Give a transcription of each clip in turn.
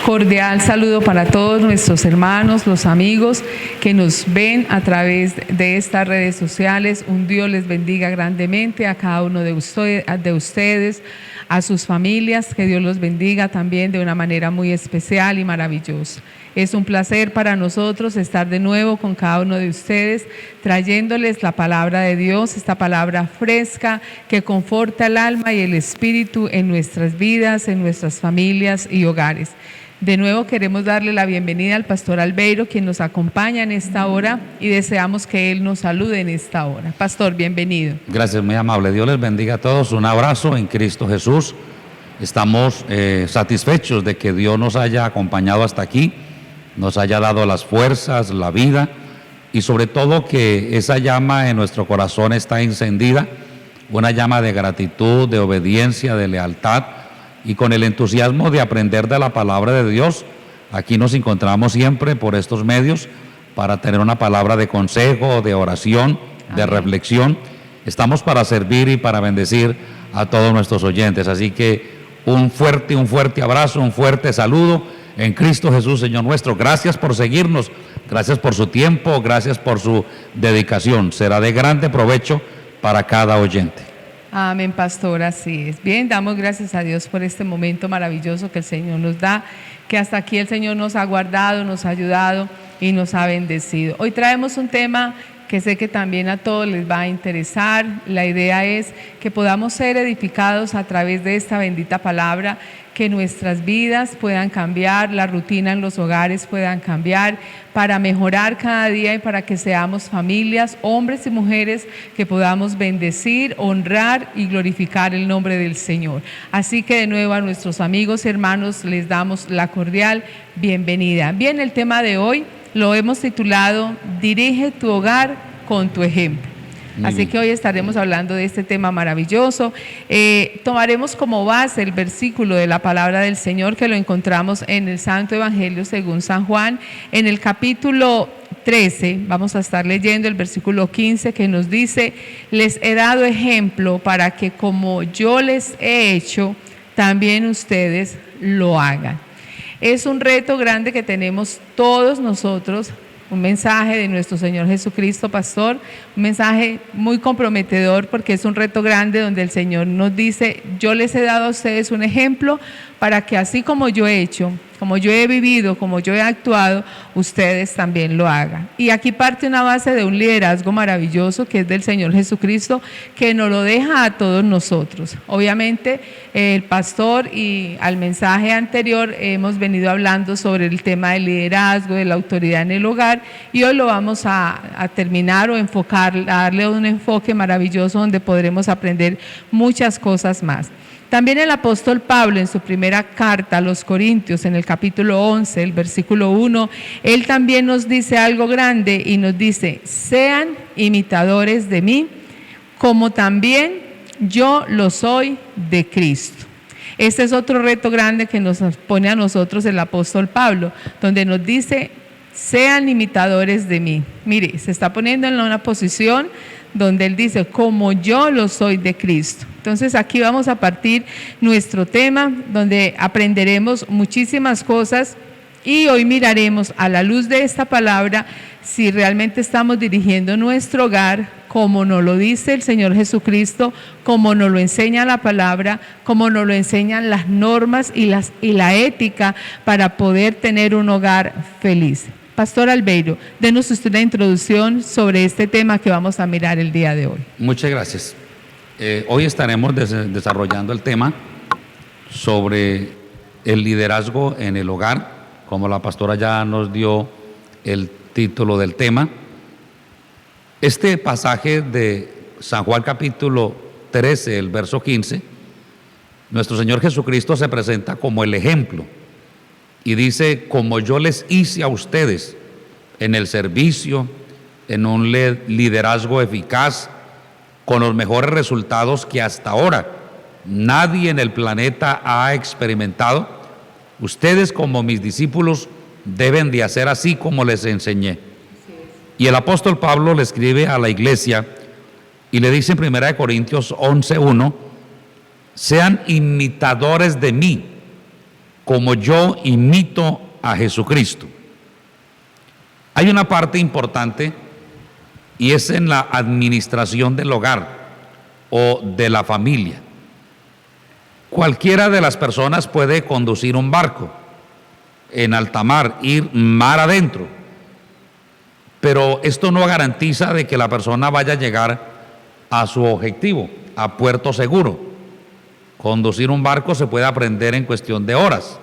Cordial saludo para todos nuestros hermanos, los amigos que nos ven a través de estas redes sociales. Un Dios les bendiga grandemente a cada uno de ustedes, a sus familias, que Dios los bendiga también de una manera muy especial y maravillosa. Es un placer para nosotros estar de nuevo con cada uno de ustedes, trayéndoles la palabra de Dios, esta palabra fresca que conforta el alma y el espíritu en nuestras vidas, en nuestras familias y hogares. De nuevo queremos darle la bienvenida al pastor Albeiro, quien nos acompaña en esta hora, y deseamos que él nos salude en esta hora. Pastor, bienvenido. Gracias, muy amable. Dios les bendiga a todos. Un abrazo en Cristo Jesús. Estamos satisfechos de que Dios nos haya acompañado hasta aquí, nos haya dado las fuerzas, la vida, y sobre todo que esa llama en nuestro corazón está encendida, una llama de gratitud, de obediencia, de lealtad, y con el entusiasmo de aprender de la palabra de Dios. Aquí nos encontramos siempre por estos medios para tener una palabra de consejo, de oración, de reflexión. Estamos para servir y para bendecir a todos nuestros oyentes. Así que un fuerte abrazo, un fuerte saludo en Cristo Jesús, Señor nuestro. Gracias por seguirnos, gracias por su tiempo, gracias por su dedicación. Será de grande provecho para cada oyente. Amén, pastor, así es. Bien, damos gracias a Dios por este momento maravilloso que el Señor nos da, que hasta aquí el Señor nos ha guardado, nos ha ayudado y nos ha bendecido. Hoy traemos un tema que sé que también a todos les va a interesar. La idea es que podamos ser edificados a través de esta bendita palabra, que nuestras vidas puedan cambiar, la rutina en los hogares puedan cambiar, para mejorar cada día y para que seamos familias, hombres y mujeres, que podamos bendecir, honrar y glorificar el nombre del Señor. Así que de nuevo a nuestros amigos y hermanos les damos la cordial bienvenida. Bien, el tema de hoy lo hemos titulado Dirige tu hogar con tu ejemplo. Así que hoy estaremos hablando de este tema maravilloso. Tomaremos como base el versículo de la palabra del Señor, que lo encontramos en el Santo Evangelio según San Juan, en el capítulo 13. Vamos a estar leyendo el versículo 15, que nos dice: les he dado ejemplo para que como yo les he hecho, también ustedes lo hagan. Es un reto grande que tenemos todos nosotros. Un mensaje de nuestro Señor Jesucristo, pastor, un mensaje muy comprometedor, porque es un reto grande donde el Señor nos dice: yo les he dado a ustedes un ejemplo para que así como yo he hecho, como yo he vivido, como yo he actuado, ustedes también lo hagan. Y aquí parte una base de un liderazgo maravilloso que es del Señor Jesucristo, que nos lo deja a todos nosotros. Obviamente el pastor y al mensaje anterior hemos venido hablando sobre el tema del liderazgo, de la autoridad en el hogar, y hoy lo vamos a terminar o enfocar, a darle un enfoque maravilloso donde podremos aprender muchas cosas más. También el apóstol Pablo, en su primera carta a los Corintios, en el capítulo 11, el versículo 1, él también nos dice algo grande y nos dice: sean imitadores de mí, como también yo lo soy de Cristo. Este es otro reto grande que nos pone a nosotros el apóstol Pablo, donde nos dice: sean imitadores de mí. Mire, se está poniendo en una posición donde él dice: como yo lo soy de Cristo. Entonces aquí vamos a partir nuestro tema, donde aprenderemos muchísimas cosas, y hoy miraremos a la luz de esta palabra si realmente estamos dirigiendo nuestro hogar como nos lo dice el Señor Jesucristo, como nos lo enseña la palabra, como nos lo enseñan las normas y la ética para poder tener un hogar feliz. Pastor Albeiro, denos usted una introducción sobre este tema que vamos a mirar el día de hoy. Muchas gracias. Hoy estaremos desarrollando el tema sobre el liderazgo en el hogar, como la pastora ya nos dio el título del tema. Este pasaje de San Juan capítulo 13, el verso 15, nuestro Señor Jesucristo se presenta como el ejemplo y dice: como yo les hice a ustedes en el servicio, en un liderazgo eficaz, con los mejores resultados que hasta ahora nadie en el planeta ha experimentado, ustedes como mis discípulos deben de hacer así como les enseñé. Y el apóstol Pablo le escribe a la iglesia y le dice en 1 Corintios 11:1: sean imitadores de mí, como yo imito a Jesucristo. Hay una parte importante y es en la administración del hogar o de la familia. Cualquiera de las personas puede conducir un barco en alta mar, ir mar adentro, pero esto no garantiza de que la persona vaya a llegar a su objetivo, a puerto seguro. Conducir un barco se puede aprender en cuestión de horas.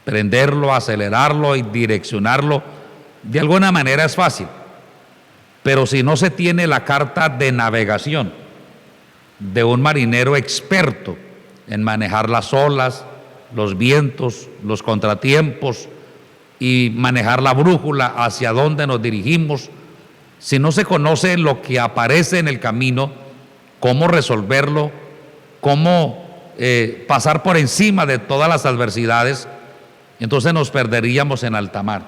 Prenderlo, acelerarlo y direccionarlo, de alguna manera es fácil. Pero si no se tiene la carta de navegación de un marinero experto en manejar las olas, los vientos, los contratiempos y manejar la brújula hacia dónde nos dirigimos, si no se conoce lo que aparece en el camino, cómo resolverlo, cómo pasar por encima de todas las adversidades, entonces nos perderíamos en alta mar.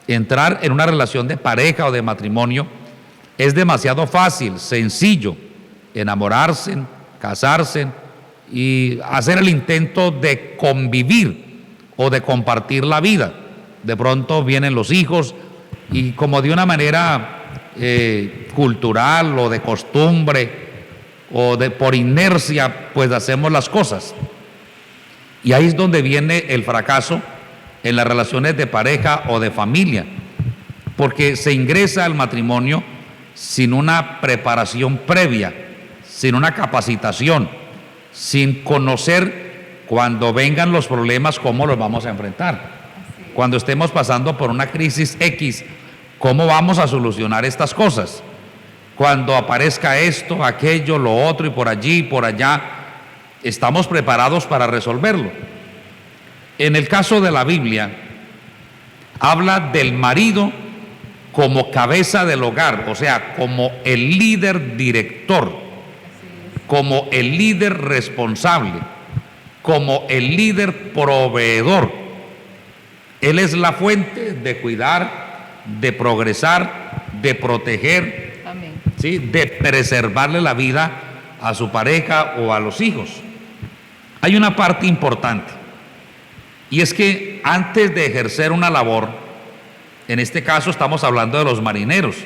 Entrar en una relación de pareja o de matrimonio es demasiado fácil, sencillo, enamorarse, casarse y hacer el intento de convivir o de compartir la vida. De pronto vienen los hijos y como de una manera cultural o de costumbre o de por inercia, pues hacemos las cosas. Y ahí es donde viene el fracaso en las relaciones de pareja o de familia, porque se ingresa al matrimonio sin una preparación previa, sin una capacitación, sin conocer cuando vengan los problemas cómo los vamos a enfrentar. Cuando estemos pasando por una crisis X, ¿cómo vamos a solucionar estas cosas? Cuando aparezca esto, aquello, lo otro y por allí y por allá, ¿estamos preparados para resolverlo? En el caso de la Biblia, habla del marido como cabeza del hogar, o sea, como el líder director, como el líder responsable, como el líder proveedor. Él es la fuente de cuidar, de progresar, de proteger, ¿sí?, de preservarle la vida a su pareja o a los hijos. Hay una parte importante, y es que antes de ejercer una labor, en este caso estamos hablando de los marineros,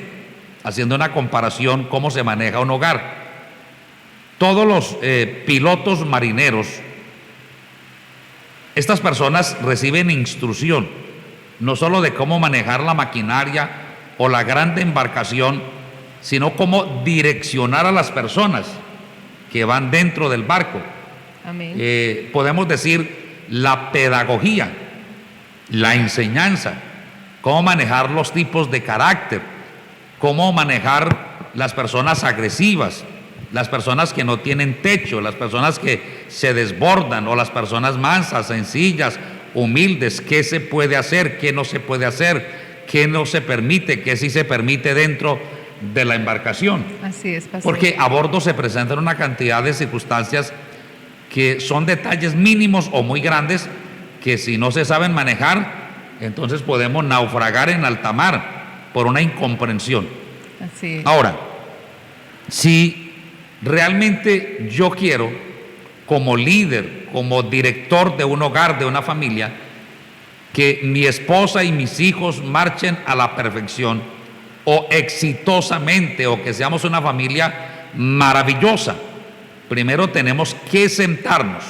haciendo una comparación cómo se maneja un hogar. Todos los pilotos marineros, estas personas reciben instrucción, no solo de cómo manejar la maquinaria o la grande embarcación, sino cómo direccionar a las personas que van dentro del barco. Amén. Podemos decir la pedagogía, la enseñanza, cómo manejar los tipos de carácter, cómo manejar las personas agresivas, las personas que no tienen techo, las personas que se desbordan o las personas mansas, sencillas, humildes, qué se puede hacer, qué no se puede hacer, qué no se permite, qué sí se permite dentro de la embarcación. Así es, pastor. Porque a bordo se presentan una cantidad de circunstancias que son detalles mínimos o muy grandes que si no se saben manejar, entonces podemos naufragar en alta mar por una incomprensión. Así es. Ahora, si realmente yo quiero, como líder, como director de un hogar, de una familia, que mi esposa y mis hijos marchen a la perfección o exitosamente, o que seamos una familia maravillosa, primero tenemos que sentarnos,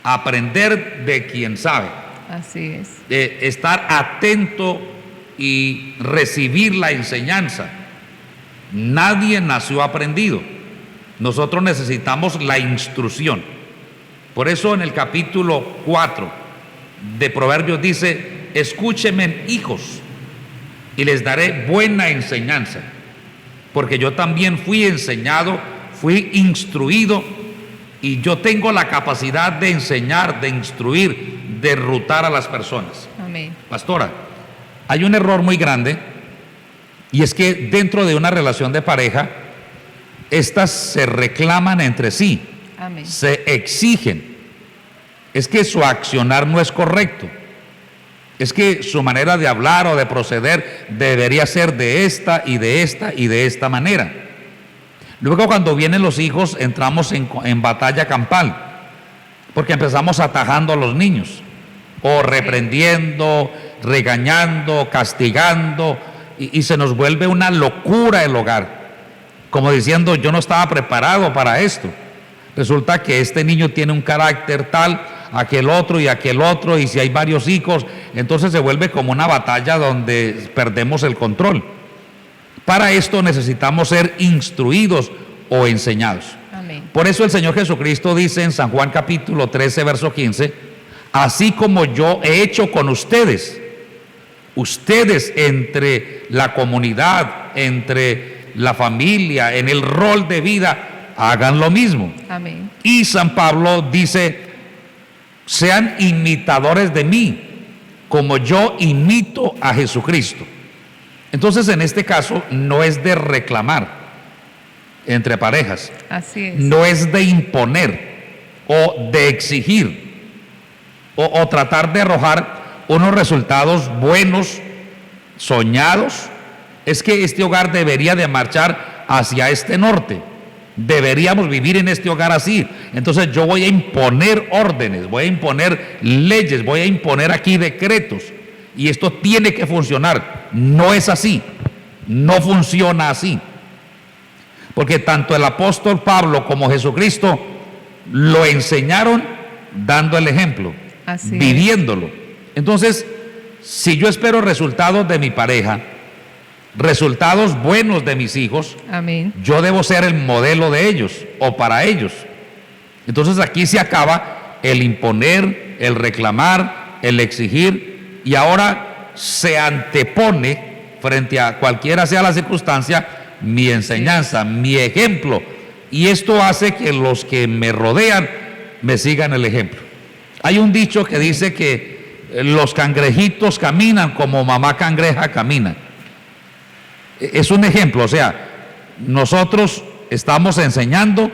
aprender de quien sabe. Así es. Estar atento y recibir la enseñanza. Nadie nació aprendido. Nosotros necesitamos la instrucción. Por eso en el capítulo 4 de Proverbios dice: escúchenme, hijos, y les daré buena enseñanza, porque yo también fui enseñado, fui instruido, y yo tengo la capacidad de enseñar, de instruir, de enrutar a las personas. Amén. Pastora, hay un error muy grande, y es que dentro de una relación de pareja, estas se reclaman entre sí. Amén. Se exigen. Es que su accionar no es correcto. Es que su manera de hablar o de proceder debería ser de esta y de esta y de esta manera. Luego, cuando vienen los hijos, entramos en batalla campal, porque empezamos atajando a los niños, o reprendiendo, regañando, castigando, y se nos vuelve una locura el hogar, como diciendo, yo no estaba preparado para esto. Resulta que este niño tiene un carácter tal, aquel otro, y si hay varios hijos, entonces se vuelve como una batalla donde perdemos el control. Para esto necesitamos ser instruidos o enseñados. Amén. Por eso el Señor Jesucristo dice en San Juan capítulo 13, verso 15, así como yo he hecho con ustedes, ustedes entre la comunidad, entre la familia, en el rol de vida, hagan lo mismo. Amén. Y San Pablo dice, sean imitadores de mí, como yo imito a Jesucristo. Entonces, en este caso, no es de reclamar entre parejas. Así es. No es de imponer o de exigir o tratar de arrojar unos resultados buenos, soñados. Es que este hogar debería de marchar hacia este norte. Deberíamos vivir en este hogar así. Entonces yo voy a imponer órdenes, voy a imponer leyes, voy a imponer aquí decretos. Y esto tiene que funcionar. No es así. No funciona así. Porque tanto el apóstol Pablo como Jesucristo lo enseñaron dando el ejemplo, Así viviéndolo. Entonces, si yo espero resultados de mi pareja, resultados buenos de mis hijos, Amén. yo debo ser el modelo de ellos o para ellos. Entonces aquí se acaba el imponer, el reclamar, el exigir, y ahora se antepone frente a cualquiera sea la circunstancia mi enseñanza, mi ejemplo, y esto hace que los que me rodean me sigan el ejemplo. Hay un dicho que dice que los cangrejitos caminan como mamá cangreja camina. Es un ejemplo, o sea, nosotros estamos enseñando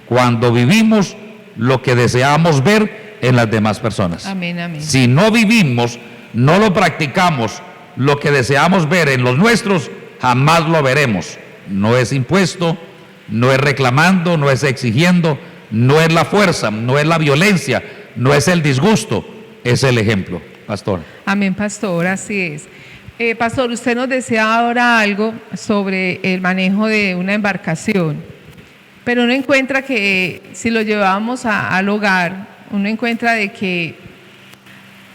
cuando vivimos lo que deseamos ver en las demás personas. Amén, amén. Si no vivimos, no lo practicamos, lo que deseamos ver en los nuestros, jamás lo veremos. No es impuesto, no es reclamando, no es exigiendo, no es la fuerza, no es la violencia, no es el disgusto, es el ejemplo, pastor. Amén, pastor, así es. Pastor, usted nos decía ahora algo sobre el manejo de una embarcación, pero uno encuentra que si lo llevamos al hogar, uno encuentra de que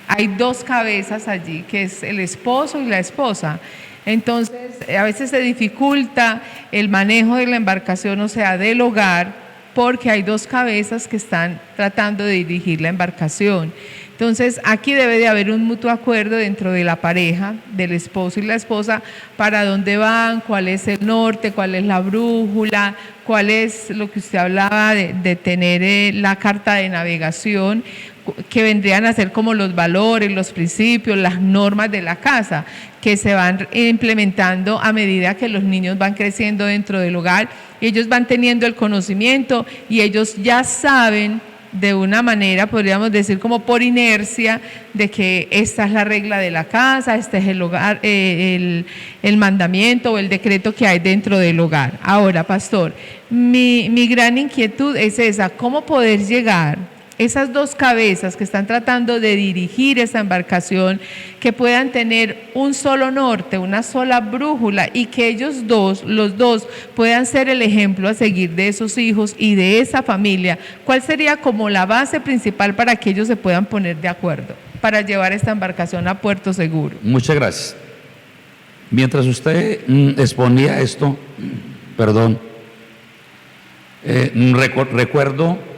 hay dos cabezas allí, que es el esposo y la esposa. Entonces, a veces se dificulta el manejo de la embarcación, o sea, del hogar, porque hay dos cabezas que están tratando de dirigir la embarcación. Entonces, aquí debe de haber un mutuo acuerdo dentro de la pareja, del esposo y la esposa, para dónde van, cuál es el norte, cuál es la brújula, cuál es lo que usted hablaba de tener la carta de navegación, que vendrían a ser como los valores, los principios, las normas de la casa, que se van implementando a medida que los niños van creciendo dentro del hogar, y ellos van teniendo el conocimiento y ellos ya saben de una manera, podríamos decir como por inercia, de que esta es la regla de la casa, este es el hogar, el mandamiento o el decreto que hay dentro del hogar. Ahora, pastor, mi gran inquietud es esa, ¿cómo poder llegar esas dos cabezas que están tratando de dirigir esa embarcación, que puedan tener un solo norte, una sola brújula, y que ellos dos, los dos, puedan ser el ejemplo a seguir de esos hijos y de esa familia? ¿Cuál sería como la base principal para que ellos se puedan poner de acuerdo para llevar esta embarcación a puerto seguro? Muchas gracias. Mientras usted exponía esto, perdón, recuerdo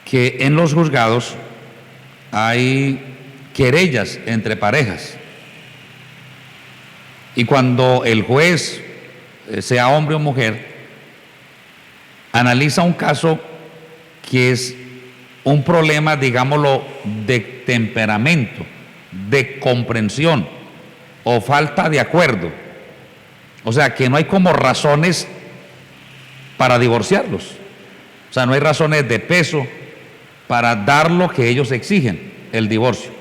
que en los juzgados hay querellas entre parejas, y cuando el juez, sea hombre o mujer, analiza un caso que es un problema, digámoslo, de temperamento, de comprensión o falta de acuerdo, o sea que no hay como razones para divorciarlos, o sea, no hay razones de peso para dar lo que ellos exigen, el divorcio.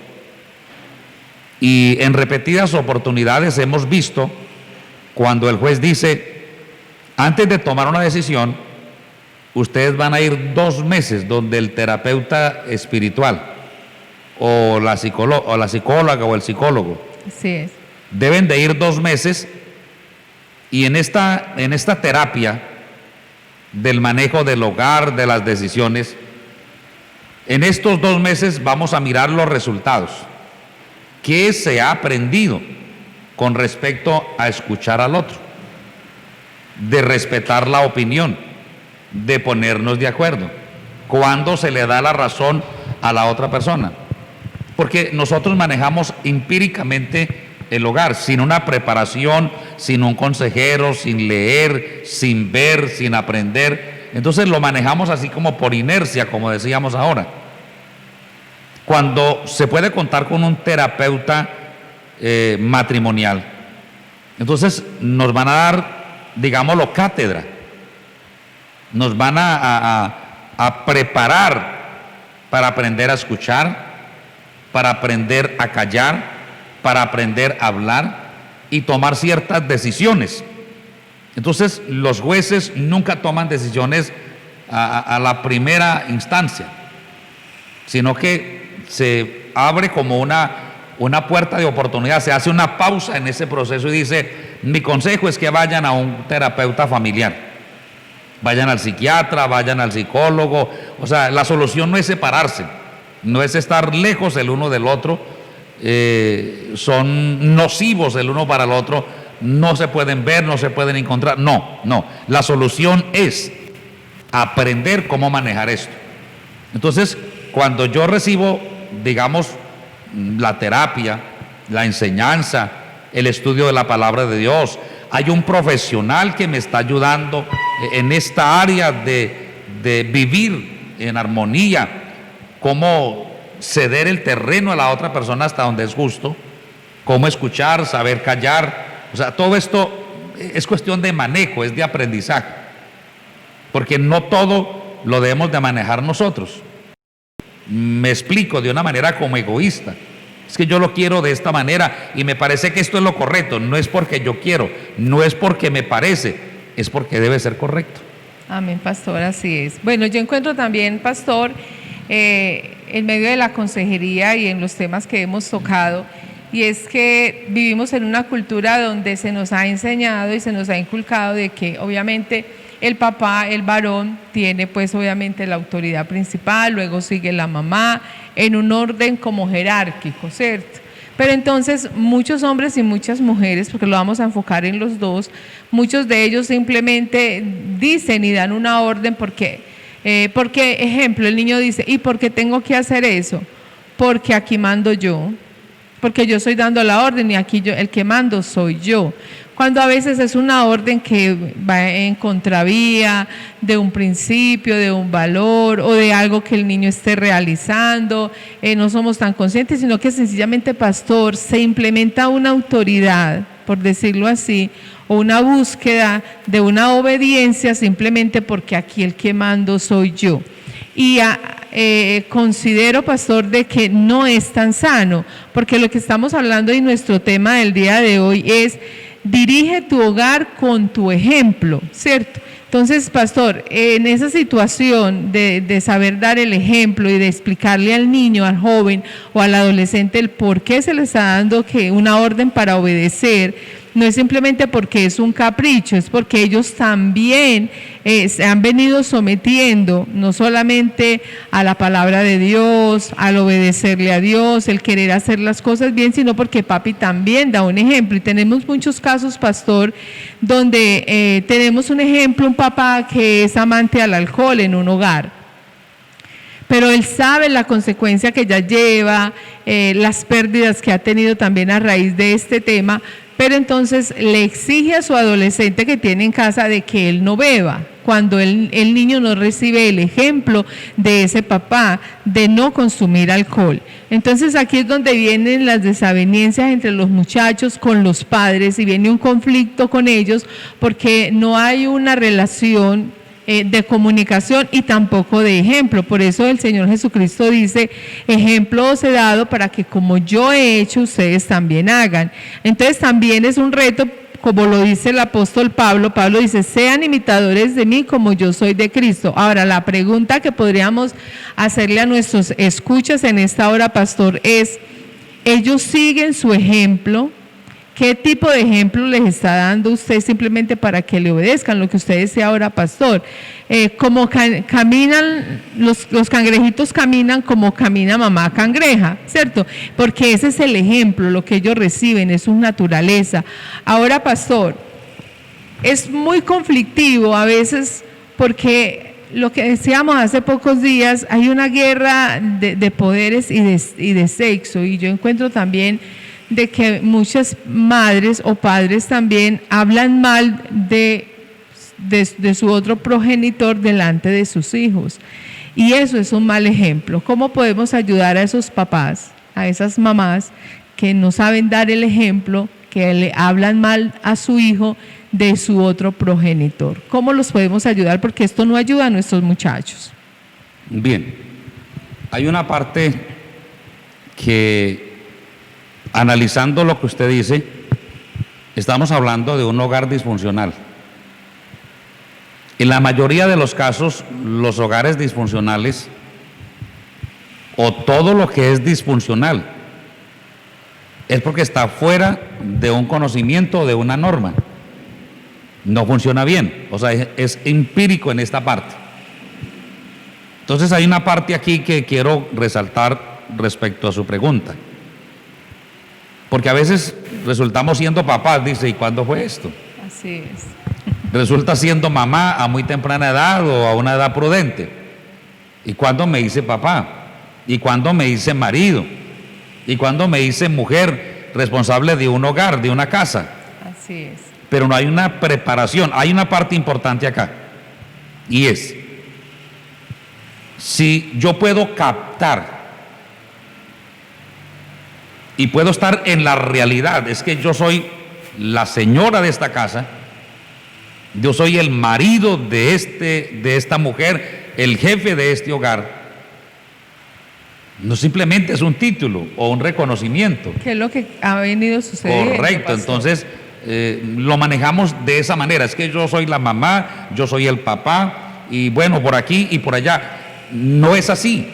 Y en repetidas oportunidades hemos visto cuando el juez dice, antes de tomar una decisión, ustedes van a ir 2 meses donde el terapeuta espiritual o la psicóloga o el psicólogo. Así es. Deben de ir 2 meses y en esta terapia del manejo del hogar, de las decisiones, en estos 2 meses vamos a mirar los resultados. ¿Qué se ha aprendido con respecto a escuchar al otro? De respetar la opinión, de ponernos de acuerdo, cuando se le da la razón a la otra persona. Porque nosotros manejamos empíricamente el hogar, sin una preparación, sin un consejero, sin leer, sin ver, sin aprender. Entonces lo manejamos así como por inercia, como decíamos ahora. Cuando se puede contar con un terapeuta matrimonial, entonces nos van a dar, digámoslo, cátedra. Nos van a preparar para aprender a escuchar, para aprender a callar, para aprender a hablar y tomar ciertas decisiones. Entonces los jueces nunca toman decisiones a la primera instancia, sino que se abre como una puerta de oportunidad, se hace una pausa en ese proceso y dice: mi consejo es que vayan a un terapeuta familiar, vayan al psiquiatra, vayan al psicólogo. O sea, la solución no es separarse, no es estar lejos el uno del otro, son nocivos el uno para el otro, no se pueden ver, no se pueden encontrar. No, la solución es aprender cómo manejar esto. Entonces, cuando yo recibo, digamos, la terapia, la enseñanza, el estudio de la palabra de Dios, hay un profesional que me está ayudando en esta área de vivir en armonía, cómo ceder el terreno a la otra persona hasta donde es justo, cómo escuchar, saber callar. O sea, todo esto es cuestión de manejo, es de aprendizaje, porque no todo lo debemos de manejar nosotros. Me explico, de una manera como egoísta. Es que yo lo quiero de esta manera y me parece que esto es lo correcto. No es porque yo quiero, no es porque me parece, es porque debe ser correcto. Amén, pastor, así es. Bueno, yo encuentro también, pastor, en medio de la consejería y en los temas que hemos tocado, y es que vivimos en una cultura donde se nos ha enseñado y se nos ha inculcado de que obviamente el papá, el varón, tiene pues obviamente la autoridad principal, luego sigue la mamá, en un orden como jerárquico, ¿cierto? Pero entonces muchos hombres y muchas mujeres, porque lo vamos a enfocar en los dos, muchos de ellos simplemente dicen y dan una orden porque, ejemplo, el niño dice: ¿y por qué tengo que hacer eso? Porque aquí mando yo, porque yo estoy dando la orden y aquí el que mando soy yo. Cuando a veces es una orden que va en contravía de un principio, de un valor o de algo que el niño esté realizando, no somos tan conscientes, sino que sencillamente, pastor, se implementa una autoridad, por decirlo así, o una búsqueda de una obediencia simplemente porque aquí el que mando soy yo. Y considero, pastor, de que no es tan sano, porque lo que estamos hablando y nuestro tema del día de hoy es: dirige tu hogar con tu ejemplo, ¿cierto? Entonces, pastor, en esa situación de saber dar el ejemplo y de explicarle al niño, al joven o al adolescente el por qué se le está dando una orden para obedecer, no es simplemente porque es un capricho, es porque ellos también se han venido sometiendo no solamente a la palabra de Dios, al obedecerle a Dios, el querer hacer las cosas bien, sino porque papi también da un ejemplo. Y tenemos muchos casos, pastor, donde tenemos un ejemplo, un papá que es amante al alcohol en un hogar, pero él sabe la consecuencia que ya lleva, las pérdidas que ha tenido también a raíz de este tema, pero entonces le exige a su adolescente que tiene en casa de que él no beba, cuando el niño no recibe el ejemplo de ese papá de no consumir alcohol. Entonces aquí es donde vienen las desavenencias entre los muchachos con los padres y viene un conflicto con ellos porque no hay una relación de comunicación y tampoco de ejemplo. Por eso el Señor Jesucristo dice: ejemplo os he dado para que como yo he hecho, ustedes también hagan. Entonces también es un reto como lo dice el apóstol Pablo. Pablo dice, sean imitadores de mí como yo soy de Cristo. Ahora, la pregunta que podríamos hacerle a nuestros escuchas en esta hora, pastor, es, ¿ellos siguen su ejemplo? ¿Qué tipo de ejemplo les está dando usted simplemente para que le obedezcan? Lo que usted decía ahora, pastor. Como caminan, los cangrejitos caminan como camina mamá cangreja, ¿cierto? Porque ese es el ejemplo, lo que ellos reciben, es su naturaleza. Ahora, pastor, es muy conflictivo a veces porque lo que decíamos hace pocos días, hay una guerra de poderes y de sexo, y yo encuentro también de que muchas madres o padres también hablan mal de su otro progenitor delante de sus hijos. Y eso es un mal ejemplo. ¿Cómo podemos ayudar a esos papás, a esas mamás que no saben dar el ejemplo, que le hablan mal a su hijo de su otro progenitor? ¿Cómo los podemos ayudar? Porque esto no ayuda a nuestros muchachos. Bien, hay una parte que, analizando lo que usted dice, estamos hablando de un hogar disfuncional. En la mayoría de los casos, los hogares disfuncionales, o todo lo que es disfuncional, es porque está fuera de un conocimiento, de una norma. No funciona bien, o sea, es empírico en esta parte. Entonces hay una parte aquí que quiero resaltar respecto a su pregunta. Porque a veces resultamos siendo papás, dice, ¿y cuándo fue esto? Así es. Resulta siendo mamá a muy temprana edad o a una edad prudente. ¿Y cuándo me hice papá? ¿Y cuándo me hice marido? ¿Y cuándo me hice mujer responsable de un hogar, de una casa? Así es. Pero no hay una preparación. Hay una parte importante acá, y es, si yo puedo captar y puedo estar en la realidad, es que yo soy la señora de esta casa, yo soy el marido de esta mujer, el jefe de este hogar. No simplemente es un título o un reconocimiento. ¿Qué es lo que ha venido sucediendo? Correcto, pastor? entonces lo manejamos de esa manera. Es que yo soy la mamá, yo soy el papá, y bueno, por aquí y por allá. No es así.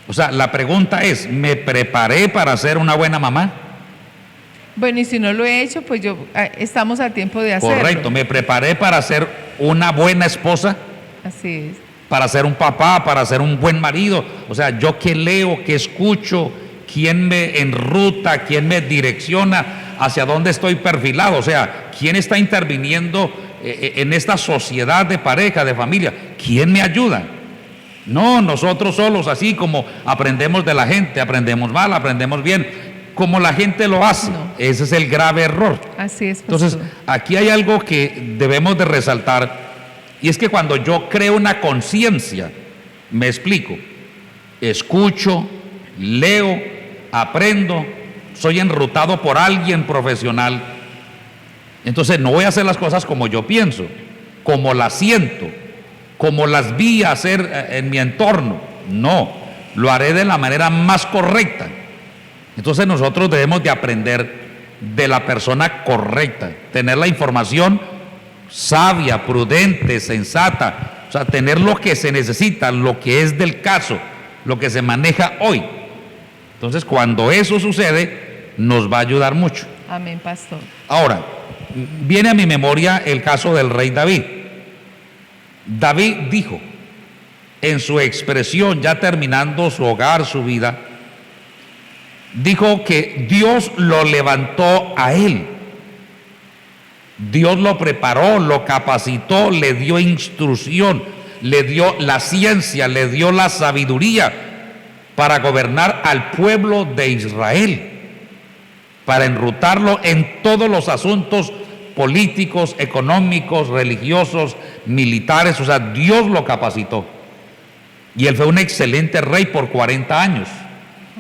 O sea, la pregunta es, ¿me preparé para ser una buena mamá? Bueno, y si no lo he hecho, pues estamos a tiempo de hacerlo. Correcto, ¿me preparé para ser una buena esposa? Así es. Para ser un papá, para ser un buen marido. O sea, yo qué leo, qué escucho, quién me enruta, quién me direcciona, hacia dónde estoy perfilado. O sea, quién está interviniendo en esta sociedad de pareja, de familia. ¿Quién me ayuda? No, nosotros solos, así como aprendemos de la gente, aprendemos mal, aprendemos bien, como la gente lo hace. No. Ese es el grave error. Así es, pastor. Entonces, aquí hay algo que debemos de resaltar, y es que cuando yo creo una conciencia, me explico, escucho, leo, aprendo, soy enrutado por alguien profesional, entonces no voy a hacer las cosas como yo pienso, como las siento, como las vi hacer en mi entorno. No, lo haré de la manera más correcta. Entonces nosotros debemos de aprender de la persona correcta, tener la información sabia, prudente, sensata, o sea, tener lo que se necesita, lo que es del caso, lo que se maneja hoy. Entonces, cuando eso sucede, nos va a ayudar mucho. Amén, pastor. Ahora, viene a mi memoria el caso del rey David. David dijo, en su expresión, ya terminando su hogar, su vida, dijo que Dios lo levantó a él. Dios lo preparó, lo capacitó, le dio instrucción, le dio la ciencia, le dio la sabiduría para gobernar al pueblo de Israel, para enrutarlo en todos los asuntos políticos, económicos, religiosos, militares. O sea, Dios lo capacitó. Y él fue un excelente rey por 40 años.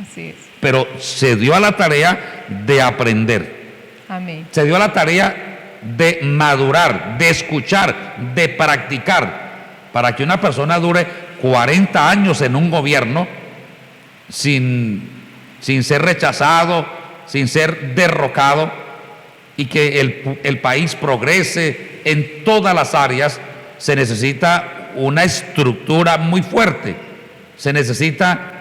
Así es. Pero se dio a la tarea de aprender. Amén. Se dio a la tarea de madurar, de escuchar, de practicar, para que una persona dure 40 años en un gobierno sin ser rechazado, sin ser derrocado. y que el país progrese en todas las áreas, se necesita una estructura muy fuerte, se necesita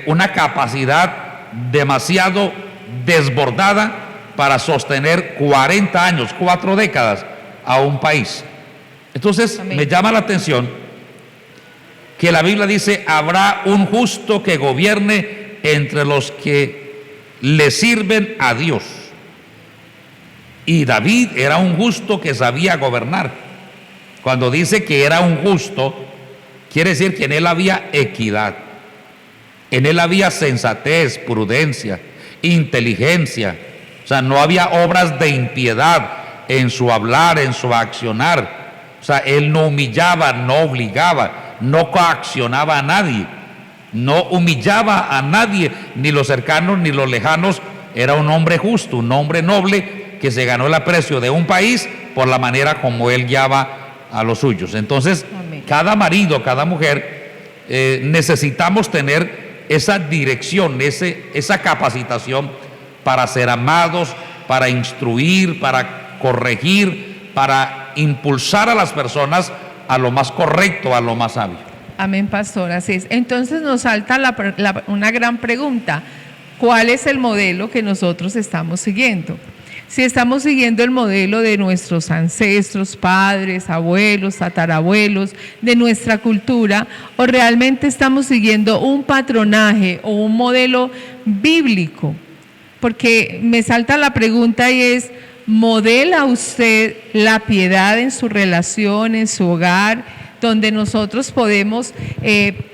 una capacidad demasiado desbordada para sostener 40 años, 4 décadas a un país. Entonces, amén, me llama la atención que la Biblia dice: habrá un justo que gobierne entre los que le sirven a Dios. Y David era un justo que sabía gobernar. Cuando dice que era un justo, quiere decir que en él había equidad, en él había sensatez, prudencia, inteligencia. O sea, no había obras de impiedad en su hablar, en su accionar. O sea, él no humillaba, no obligaba, no coaccionaba a nadie, no humillaba a nadie, ni los cercanos ni los lejanos. Era un hombre justo, un hombre noble que se ganó el aprecio de un país por la manera como él guiaba a los suyos. Entonces, amén, cada marido, cada mujer, necesitamos tener esa dirección, esa capacitación para ser amados, para instruir, para corregir, para impulsar a las personas a lo más correcto, a lo más sabio. Amén, pastor, así es. Entonces nos salta una gran pregunta: ¿cuál es el modelo que nosotros estamos siguiendo? Si estamos siguiendo el modelo de nuestros ancestros, padres, abuelos, tatarabuelos, de nuestra cultura, o realmente estamos siguiendo un patronaje o un modelo bíblico. Porque me salta la pregunta y es: ¿modela usted la piedad en su relación, en su hogar, donde nosotros podemos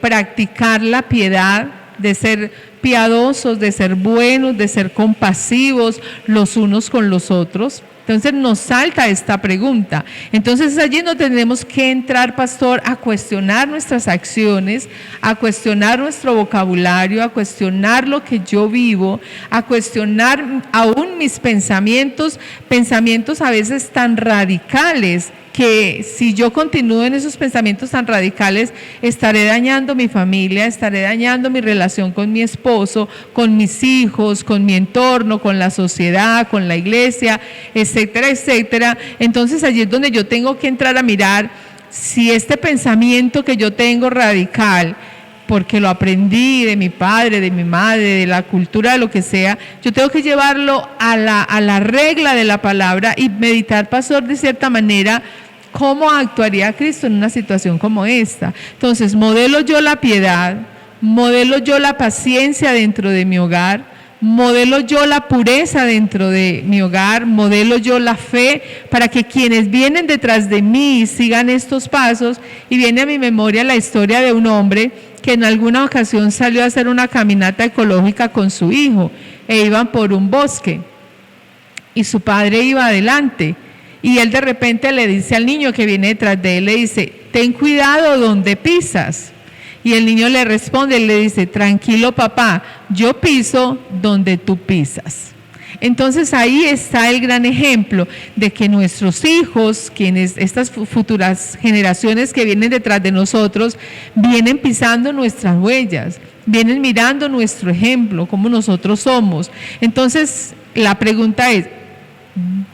practicar la piedad, de ser piadosos, de ser buenos, de ser compasivos los unos con los otros? Entonces nos salta esta pregunta. Entonces allí no tenemos que entrar, pastor, a cuestionar nuestras acciones, a cuestionar nuestro vocabulario, a cuestionar lo que yo vivo, a cuestionar aún mis pensamientos a veces tan radicales, que si yo continúo en esos pensamientos tan radicales, estaré dañando mi familia, estaré dañando mi relación con mi esposo, con mis hijos, con mi entorno, con la sociedad, con la iglesia, etcétera, etcétera. Entonces allí es donde yo tengo que entrar a mirar si este pensamiento que yo tengo radical, porque lo aprendí de mi padre, de mi madre, de la cultura, de lo que sea, yo tengo que llevarlo a la regla de la palabra y meditar, pastor, de cierta manera, cómo actuaría Cristo en una situación como esta. Entonces, modelo yo la piedad, modelo yo la paciencia dentro de mi hogar, modelo yo la pureza dentro de mi hogar, modelo yo la fe para que quienes vienen detrás de mí sigan estos pasos. Y viene a mi memoria la historia de un hombre que en alguna ocasión salió a hacer una caminata ecológica con su hijo e iban por un bosque y su padre iba adelante y él de repente le dice al niño que viene detrás de él, le dice: ten cuidado donde pisas. Y el niño le responde, le dice: tranquilo papá, yo piso donde tú pisas. Entonces ahí está el gran ejemplo de que nuestros hijos, estas futuras generaciones que vienen detrás de nosotros, vienen pisando nuestras huellas, vienen mirando nuestro ejemplo, cómo nosotros somos. Entonces la pregunta es: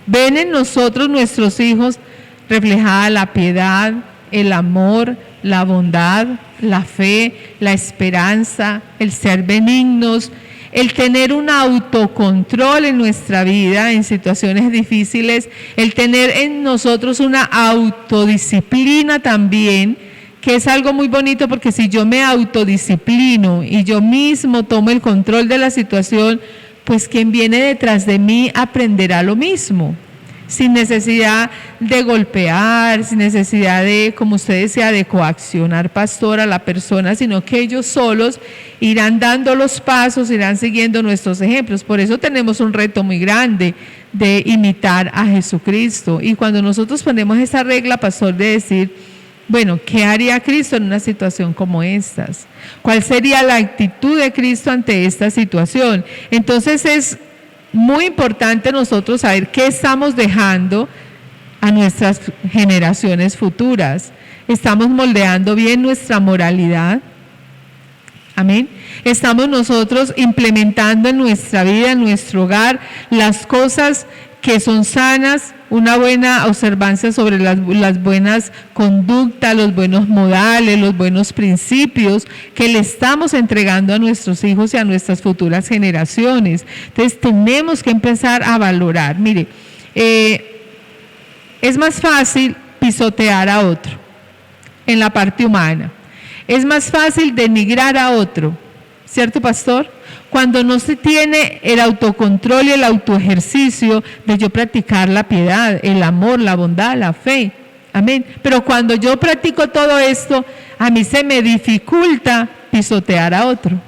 ¿ven en nosotros, nuestros hijos, reflejada la piedad, el amor, la bondad, la fe, la esperanza, el ser benignos, el tener un autocontrol en nuestra vida en situaciones difíciles, el tener en nosotros una autodisciplina también, que es algo muy bonito, porque si yo me autodisciplino y yo mismo tomo el control de la situación, pues quien viene detrás de mí aprenderá lo mismo, sin necesidad de golpear, sin necesidad de, como usted decía, de coaccionar, pastor, a la persona, sino que ellos solos irán dando los pasos, irán siguiendo nuestros ejemplos. Por eso tenemos un reto muy grande de imitar a Jesucristo. Y cuando nosotros ponemos esa regla, pastor, de decir: bueno, ¿qué haría Cristo en una situación como estas? ¿Cuál sería la actitud de Cristo ante esta situación? Entonces es muy importante nosotros saber qué estamos dejando a nuestras generaciones futuras. ¿Estamos moldeando bien nuestra moralidad? Amén. ¿Estamos nosotros implementando en nuestra vida, en nuestro hogar, las cosas que son sanas, una buena observancia sobre las buenas conductas, los buenos modales, los buenos principios que le estamos entregando a nuestros hijos y a nuestras futuras generaciones. Entonces tenemos que empezar a valorar. Mire, es más fácil pisotear a otro en la parte humana. Es más fácil denigrar a otro, ¿cierto, pastor? Cuando no se tiene el autocontrol y el autoejercicio de yo practicar la piedad, el amor, la bondad, la fe. Amén. Pero cuando yo practico todo esto, a mí se me dificulta pisotear a otro,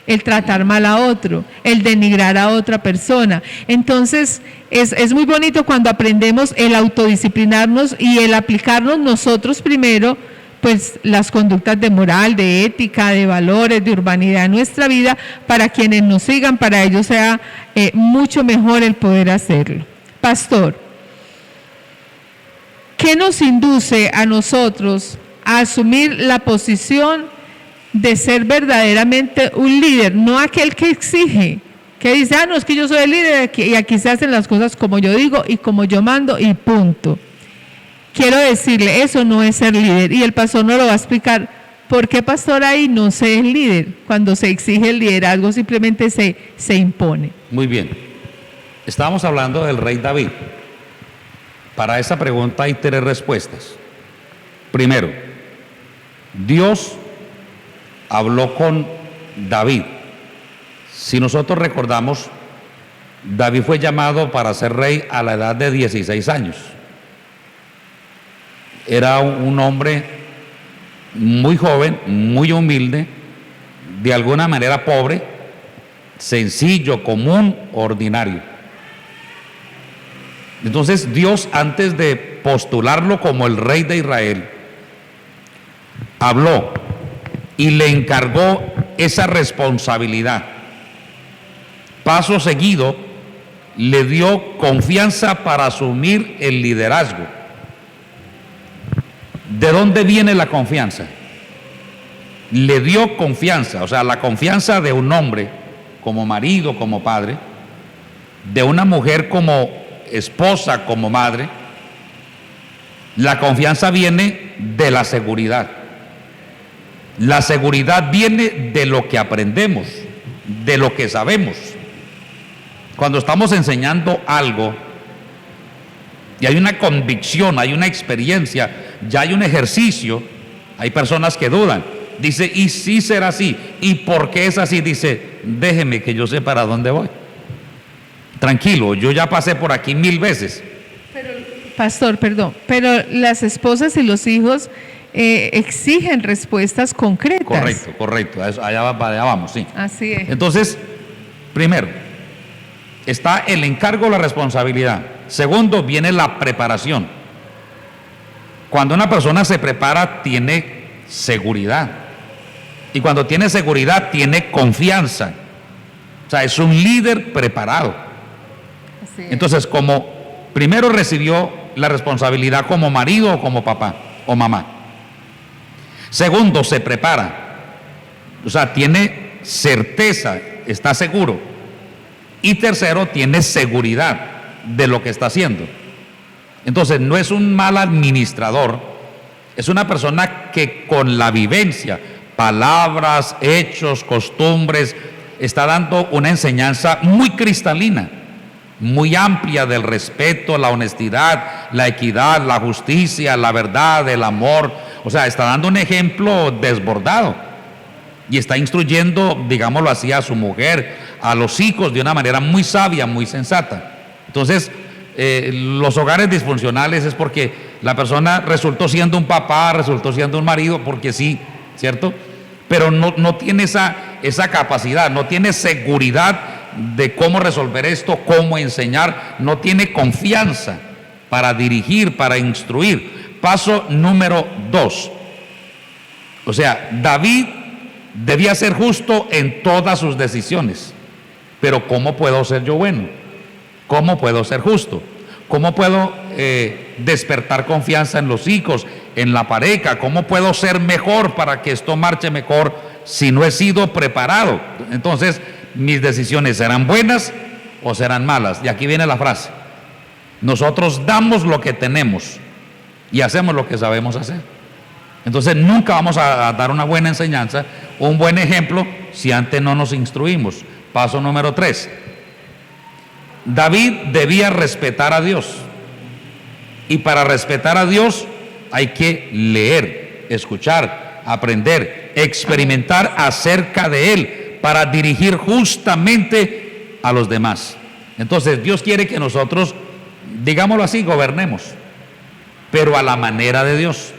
el tratar mal a otro, el denigrar a otra persona. Entonces, es muy bonito cuando aprendemos el autodisciplinarnos y el aplicarnos nosotros primero, pues las conductas de moral, de ética, de valores, de urbanidad en nuestra vida, para quienes nos sigan, para ellos sea mucho mejor el poder hacerlo. Pastor, ¿qué nos induce a nosotros a asumir la posición de ser verdaderamente un líder? No aquel que exige, que dice, no, es que yo soy el líder y aquí se hacen las cosas como yo digo y como yo mando y punto. Quiero decirle, eso no es ser líder, y el pastor nos lo va a explicar. ¿Por qué, pastor, ahí no se es líder? Cuando se exige el liderazgo simplemente se impone. Muy bien. Estábamos hablando del rey David. Para esa pregunta hay 3 respuestas. Primero, Dios habló con David. Si nosotros recordamos, David fue llamado para ser rey a la edad de 16 años. Era un hombre muy joven, muy humilde, de alguna manera pobre, sencillo, común, ordinario. Entonces Dios, antes de postularlo como el rey de Israel, habló y le encargó esa responsabilidad. Paso seguido, le dio confianza para asumir el liderazgo. ¿De dónde viene la confianza? Le dio confianza, o sea, la confianza de un hombre como marido, como padre, de una mujer como esposa, como madre. La confianza viene de la seguridad. La seguridad viene de lo que aprendemos, de lo que sabemos. Cuando estamos enseñando algo y hay una convicción, hay una experiencia, ya hay un ejercicio, hay personas que dudan. Dice, ¿y si será así? ¿Y por qué es así? Dice, déjeme que yo sé para dónde voy. Tranquilo, yo ya pasé por aquí 1000 veces. Pastor, perdón, pero las esposas y los hijos exigen respuestas concretas. Correcto, allá vamos, sí. Así es. Entonces, primero, está el encargo, la responsabilidad. Segundo, viene la preparación. Cuando una persona se prepara, tiene seguridad. Y cuando tiene seguridad, tiene confianza. O sea, es un líder preparado. Así es. Entonces, como primero recibió la responsabilidad como marido o como papá o mamá. Segundo, se prepara. O sea, tiene certeza, está seguro. Y tercero, tiene seguridad de lo que está haciendo. Entonces, no es un mal administrador, es una persona que con la vivencia, palabras, hechos, costumbres, está dando una enseñanza muy cristalina, muy amplia del respeto, la honestidad, la equidad, la justicia, la verdad, el amor. O sea, está dando un ejemplo desbordado y está instruyendo, digámoslo así, a su mujer, a los hijos de una manera muy sabia, muy sensata. Entonces, los hogares disfuncionales es porque la persona resultó siendo un papá, resultó siendo un marido, porque sí, ¿cierto? Pero no tiene esa capacidad, no tiene seguridad de cómo resolver esto, cómo enseñar, no tiene confianza para dirigir, para instruir. Paso número 2. O sea, David debía ser justo en todas sus decisiones. Pero ¿cómo puedo ser yo bueno? ¿Cómo puedo ser justo? ¿Cómo puedo despertar confianza en los hijos, en la pareja? ¿Cómo puedo ser mejor para que esto marche mejor si no he sido preparado? Entonces, mis decisiones serán buenas o serán malas. Y aquí viene la frase: Nosotros damos lo que tenemos y hacemos lo que sabemos hacer. Entonces nunca vamos a dar una buena enseñanza, un buen ejemplo, si antes no nos instruimos. Paso número 3. David debía respetar a Dios. Y para respetar a Dios hay que leer, escuchar, aprender, experimentar acerca de Él para dirigir justamente a los demás. Entonces Dios quiere que nosotros, digámoslo así, gobernemos, pero a la manera de Dios,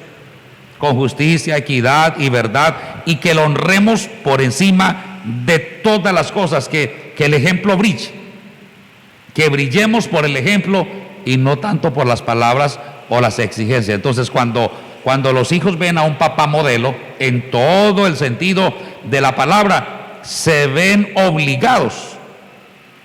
con justicia, equidad y verdad, y que lo honremos por encima de todas las cosas, que el ejemplo brille, que brillemos por el ejemplo y no tanto por las palabras o las exigencias. Entonces cuando los hijos ven a un papá modelo, en todo el sentido de la palabra, se ven obligados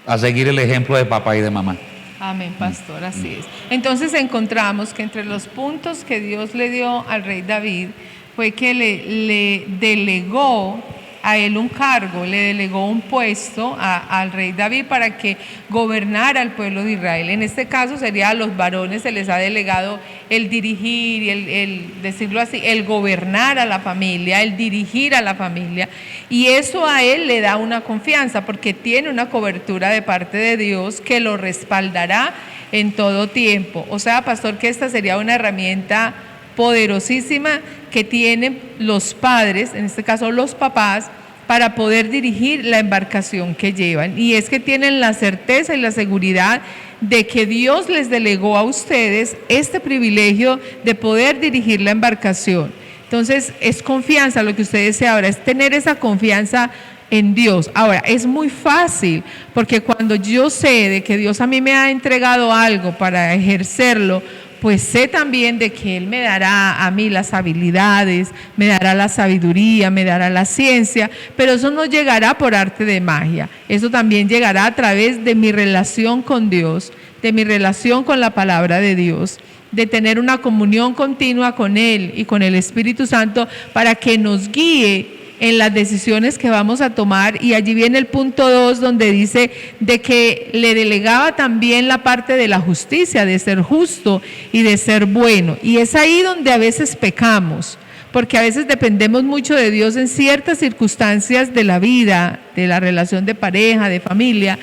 a seguir el ejemplo de papá y de mamá. Amén, pastor, así es. Entonces encontramos que entre los puntos que Dios le dio al rey David fue que le delegó a él un cargo, le delegó un puesto al rey David para que gobernara al pueblo de Israel. En este caso sería a los varones se les ha delegado el dirigir y el decirlo así, el gobernar a la familia, el dirigir a la familia, y eso a él le da una confianza porque tiene una cobertura de parte de Dios que lo respaldará en todo tiempo. O sea, pastor, que esta sería una herramienta poderosísima que tienen los padres, en este caso los papás, para poder dirigir la embarcación que llevan. Y es que tienen la certeza y la seguridad de que Dios les delegó a ustedes este privilegio de poder dirigir la embarcación. Entonces es confianza, lo que usted desea ahora es tener esa confianza en Dios. Ahora, es muy fácil, porque cuando yo sé de que Dios a mí me ha entregado algo para ejercerlo, pues sé también de que Él me dará a mí las habilidades, me dará la sabiduría, me dará la ciencia, pero eso no llegará por arte de magia, eso también llegará a través de mi relación con Dios, de mi relación con la palabra de Dios, de tener una comunión continua con Él y con el Espíritu Santo para que nos guíe en las decisiones que vamos a tomar. Y allí viene el punto 2, donde dice de que le delegaba también la parte de la justicia, de ser justo y de ser bueno. Y es ahí donde a veces pecamos, porque a veces dependemos mucho de Dios en ciertas circunstancias de la vida, de la relación de pareja, de familia,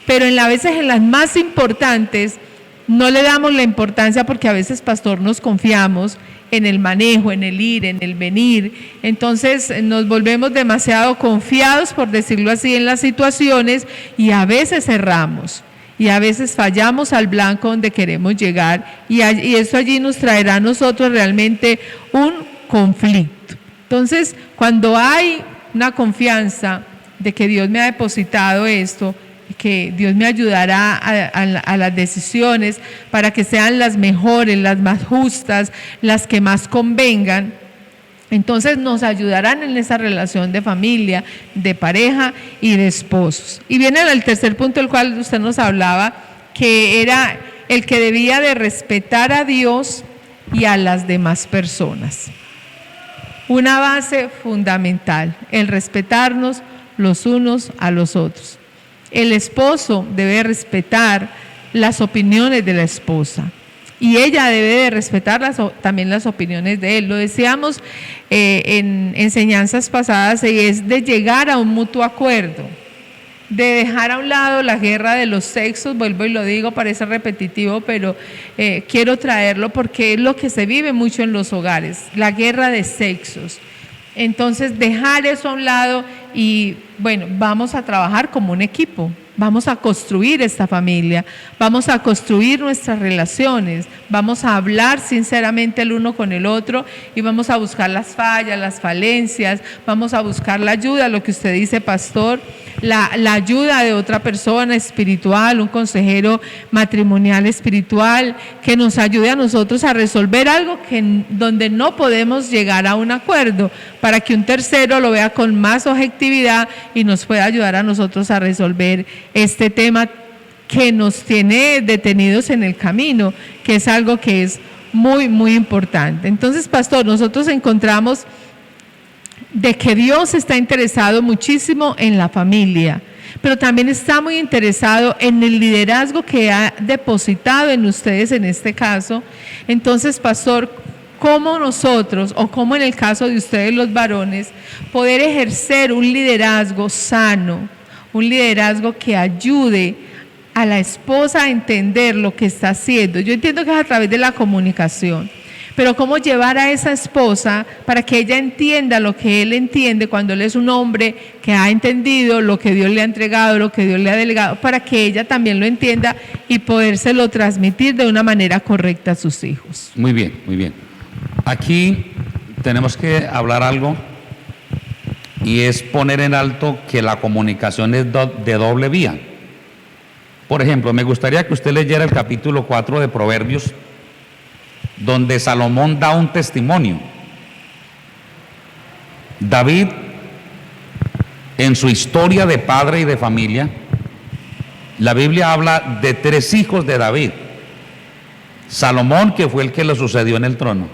pero a veces en las más importantes no le damos la importancia, porque a veces, pastor, nos confiamos en el manejo, en el ir, en el venir. Entonces nos volvemos demasiado confiados, por decirlo así, en las situaciones, y a veces erramos y a veces fallamos al blanco donde queremos llegar, y eso allí nos traerá a nosotros realmente un conflicto. Entonces, cuando hay una confianza de que Dios me ha depositado esto, que Dios me ayudará a las decisiones para que sean las mejores, las más justas, las que más convengan, entonces nos ayudarán en esa relación de familia, de pareja y de esposos. Y viene el tercer punto, el cual usted nos hablaba, que era el que debía de respetar a Dios y a las demás personas. Una base fundamental, el respetarnos los unos a los otros. El esposo debe respetar las opiniones de la esposa y ella debe de respetar también las opiniones de él. Lo decíamos en enseñanzas pasadas, y es de llegar a un mutuo acuerdo, de dejar a un lado la guerra de los sexos. Vuelvo y lo digo, parece repetitivo, pero quiero traerlo porque es lo que se vive mucho en los hogares, la guerra de sexos. Entonces, dejar eso a un lado y, bueno, vamos a trabajar como un equipo, vamos a construir esta familia, vamos a construir nuestras relaciones, vamos a hablar sinceramente el uno con el otro y vamos a buscar las fallas, las falencias, vamos a buscar la ayuda, lo que usted dice, pastor, la ayuda de otra persona espiritual, un consejero matrimonial espiritual, que nos ayude a nosotros a resolver algo donde no podemos llegar a un acuerdo, para que un tercero lo vea con más objetividad y nos pueda ayudar a nosotros a resolver este tema que nos tiene detenidos en el camino, que es algo que es muy, muy importante. Entonces, pastor, nosotros encontramos de que Dios está interesado muchísimo en la familia, pero también está muy interesado en el liderazgo que ha depositado en ustedes en este caso. Entonces, pastor, ¿cómo nosotros, o cómo en el caso de ustedes los varones, poder ejercer un liderazgo sano, un liderazgo que ayude a la esposa a entender lo que está haciendo? Yo entiendo que es a través de la comunicación, pero cómo llevar a esa esposa para que ella entienda lo que él entiende cuando él es un hombre que ha entendido lo que Dios le ha entregado, lo que Dios le ha delegado, para que ella también lo entienda y podérselo transmitir de una manera correcta a sus hijos. Muy bien, muy bien. Aquí tenemos que hablar algo, y es poner en alto que la comunicación es de doble vía. Por ejemplo, me gustaría que usted leyera el capítulo 4 de Proverbios, donde Salomón da un testimonio. David, en su historia de padre y de familia, la Biblia habla de 3 hijos de David. Salomón, que fue el que lo sucedió en el trono.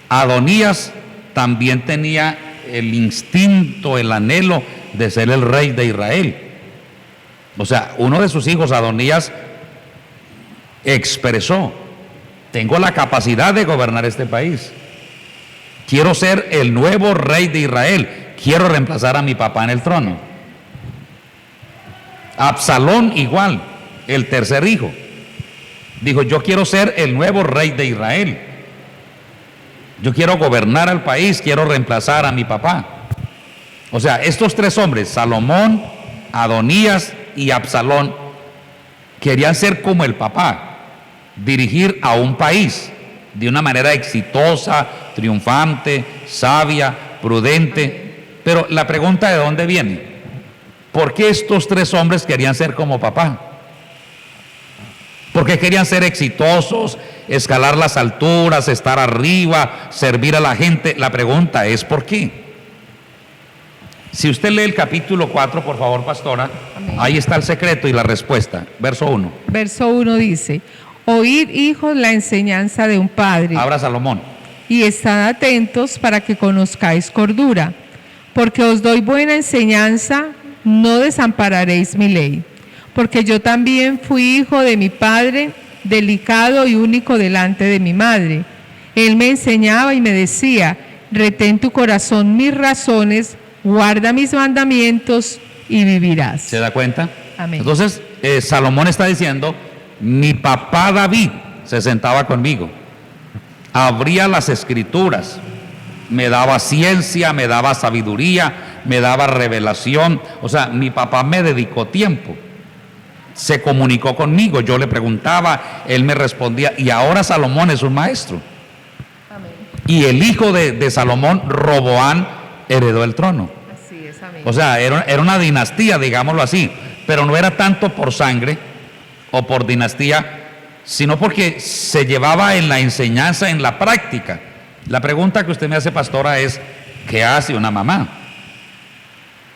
Adonías también tenía el instinto, el anhelo de ser el rey de Israel. O sea, uno de sus hijos, Adonías, expresó: tengo la capacidad de gobernar este país. Quiero ser el nuevo rey de Israel. Quiero reemplazar a mi papá en el trono. Absalón igual, el tercer hijo, dijo: yo quiero ser el nuevo rey de Israel. Yo quiero gobernar al país, quiero reemplazar a mi papá. O sea, estos 3 hombres, Salomón, Adonías y Absalón, querían ser como el papá, dirigir a un país de una manera exitosa, triunfante, sabia, prudente. Pero la pregunta, ¿de dónde viene? ¿Por qué estos 3 hombres querían ser como papá? ¿Por qué querían ser exitosos, escalar las alturas, estar arriba, servir a la gente? La pregunta es ¿por qué? Si usted lee el capítulo 4, por favor, pastora, amén, ahí está el secreto y la respuesta. Verso 1. Verso 1 dice: oíd, hijos, la enseñanza de un padre. Ahora Salomón. Y estad atentos para que conozcáis cordura, porque os doy buena enseñanza, no desampararéis mi ley. Porque yo también fui hijo de mi padre, delicado y único delante de mi madre. Él me enseñaba y me decía: retén tu corazón mis razones, guarda mis mandamientos y vivirás. ¿Se da cuenta? Amén. Entonces, Salomón está diciendo: mi papá David se sentaba conmigo, abría las escrituras, me daba ciencia, me daba sabiduría, me daba revelación. O sea, mi papá me dedicó tiempo, se comunicó conmigo, yo le preguntaba, él me respondía. Y ahora Salomón es un maestro. Amén. Y el hijo de Salomón, Roboán, heredó el trono. Así es, amén. O sea, era una dinastía, digámoslo así, pero no era tanto por sangre o por dinastía, sino porque se llevaba en la enseñanza, en la práctica. La pregunta que usted me hace, pastora, es: ¿qué hace una mamá